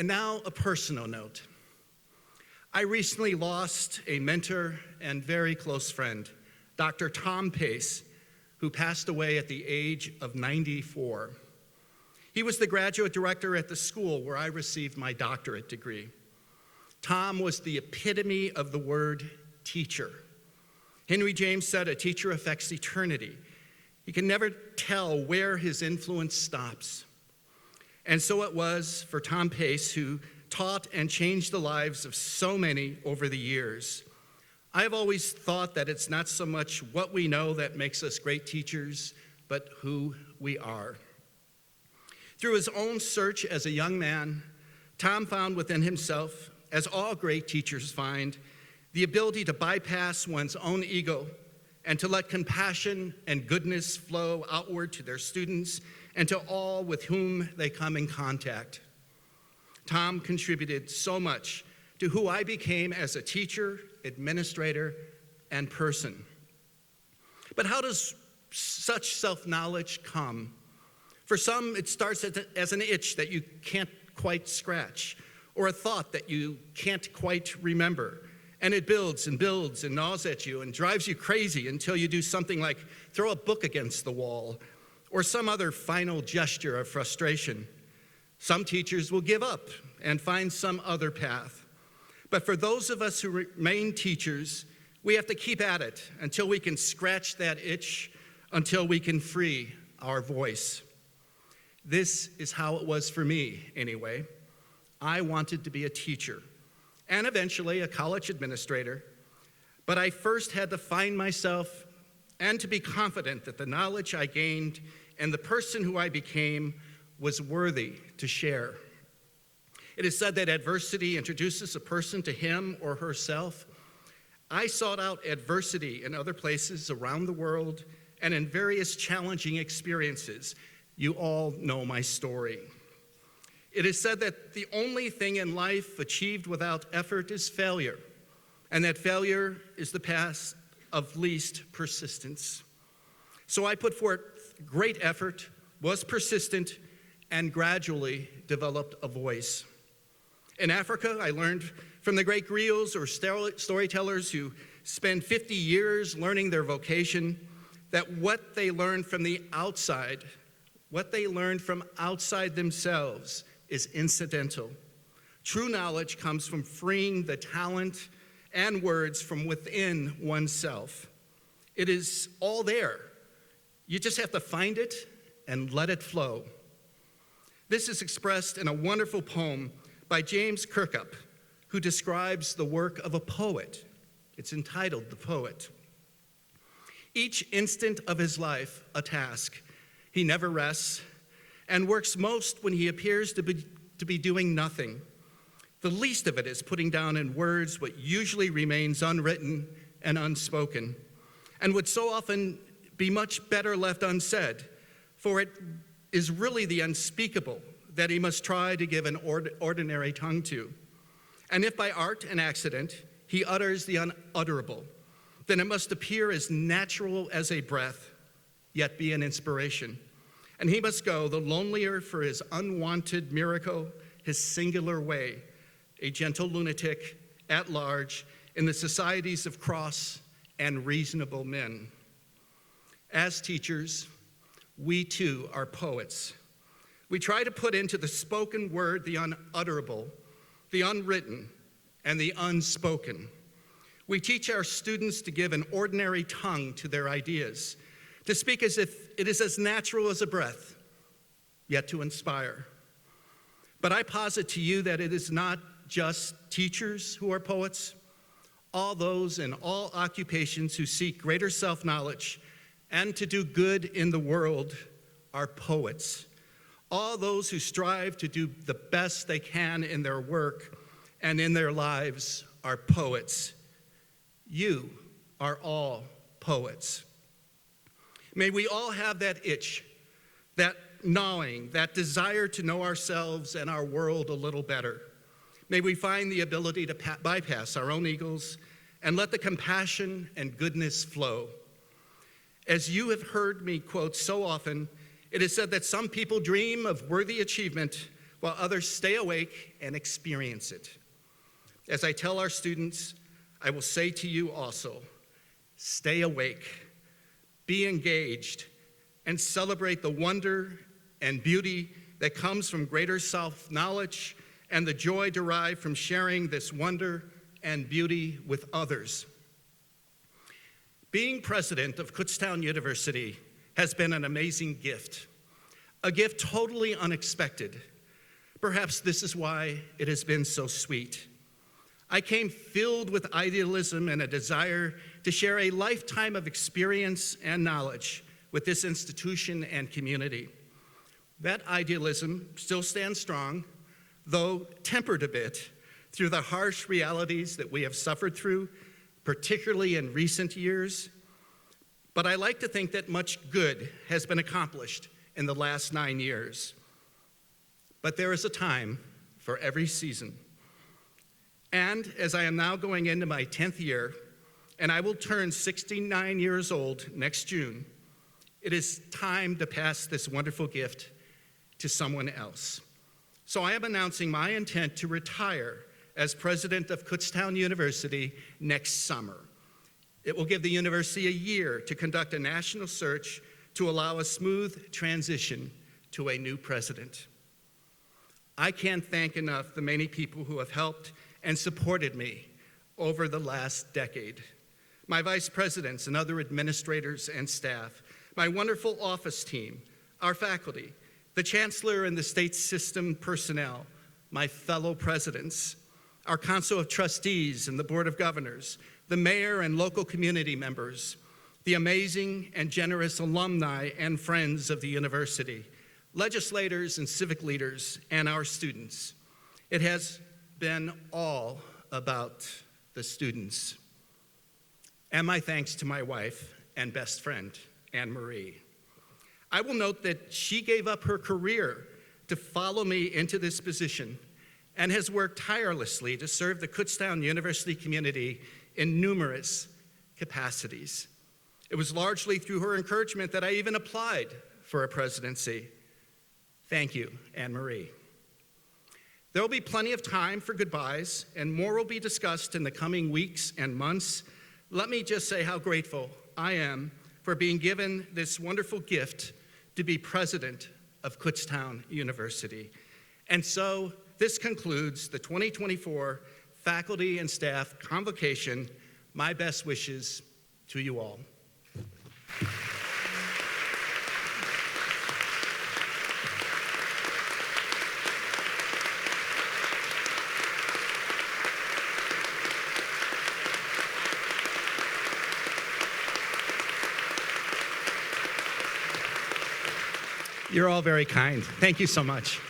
And now a personal note. I recently lost a mentor and very close friend, Dr. Tom Pace, who passed away at the age of 94. He was the graduate director at the school where I received my doctorate degree. Tom was the epitome of the word teacher. Henry James said, "A teacher affects eternity. He can never tell where his influence stops." And so it was for Tom Pace, who taught and changed the lives of so many over the years. I have always thought that it's not so much what we know that makes us great teachers, but who we are. Through his own search as a young man, Tom found within himself, as all great teachers find, the ability to bypass one's own ego and to let compassion and goodness flow outward to their students and to all with whom they come in contact. Tom contributed so much to who I became as a teacher, administrator, and person. But how does such self-knowledge come? For some, it starts as an itch that you can't quite scratch, or a thought that you can't quite remember. And it builds and builds and gnaws at you and drives you crazy until you do something like throw a book against the wall or some other final gesture of frustration. Some teachers will give up and find some other path. But for those of us who remain teachers, we have to keep at it until we can scratch that itch, until we can free our voice. This is how it was for me, anyway. I wanted to be a teacher and eventually a college administrator, but I first had to find myself and to be confident that the knowledge I gained and the person who I became was worthy to share. It is said that adversity introduces a person to him or herself. I sought out adversity in other places around the world and in various challenging experiences. You all know my story. It is said that the only thing in life achieved without effort is failure, and that failure is the path of least persistence. So I put forth great effort, was persistent, and gradually developed a voice. In Africa, I learned from the great griots or storytellers who spend 50 years learning their vocation that what they learned from the outside, what they learned from outside themselves is incidental. True knowledge comes from freeing the talent and words from within oneself. It is all there. You just have to find it and let it flow. This is expressed in a wonderful poem by James Kirkup, who describes the work of a poet. It's entitled "The Poet." Each instant of his life a task. He never rests and works most when he appears to be doing nothing. The least of it is putting down in words what usually remains unwritten and unspoken, and would so often be much better left unsaid, for it is really the unspeakable that he must try to give an ordinary tongue to. And if by art and accident he utters the unutterable, then it must appear as natural as a breath, yet be an inspiration. And he must go the lonelier for his unwanted miracle, his singular way, a gentle lunatic at large in the societies of cross and reasonable men. As teachers, we too are poets. We try to put into the spoken word the unutterable, the unwritten, and the unspoken. We teach our students to give an ordinary tongue to their ideas, to speak as if it is as natural as a breath, yet to inspire. But I posit to you that it is not just teachers who are poets. All those in all occupations who seek greater self-knowledge and to do good in the world are poets. All those who strive to do the best they can in their work and in their lives are poets. You are all poets. May we all have that itch, that gnawing, that desire to know ourselves and our world a little better. May we find the ability to bypass our own egos and let the compassion and goodness flow. As you have heard me quote so often, it is said that some people dream of worthy achievement while others stay awake and experience it. As I tell our students, I will say to you also, stay awake, be engaged, and celebrate the wonder and beauty that comes from greater self-knowledge and the joy derived from sharing this wonder and beauty with others. Being president of Kutztown University has been an amazing gift, a gift totally unexpected. Perhaps this is why it has been so sweet. I came filled with idealism and a desire to share a lifetime of experience and knowledge with this institution and community. That idealism still stands strong, though tempered a bit through the harsh realities that we have suffered through, particularly in recent years. But I like to think that much good has been accomplished in the last 9 years. But there is a time for every season. And as I am now going into my 10th year, and I will turn 69 years old next June, it is time to pass this wonderful gift to someone else. So I am announcing my intent to retire as president of Kutztown University next summer. It will give the university a year to conduct a national search to allow a smooth transition to a new president. I can't thank enough the many people who have helped and supported me over the last decade. My vice presidents and other administrators and staff, my wonderful office team, our faculty, the chancellor and the state system personnel, my fellow presidents, our council of trustees and the board of governors, the mayor and local community members, the amazing and generous alumni and friends of the university, legislators and civic leaders, and our students. It has been all about the students. And my thanks to my wife and best friend, Anne Marie. I will note that she gave up her career to follow me into this position and has worked tirelessly to serve the Kutztown University community in numerous capacities. It was largely through her encouragement that I even applied for a presidency. Thank you, Anne Marie. There will be plenty of time for goodbyes, and more will be discussed in the coming weeks and months. Let me just say how grateful I am for being given this wonderful gift to be president of Kutztown University. And so this concludes the 2024 Faculty and Staff Convocation. My best wishes to you all. You're all very kind. Thank you so much.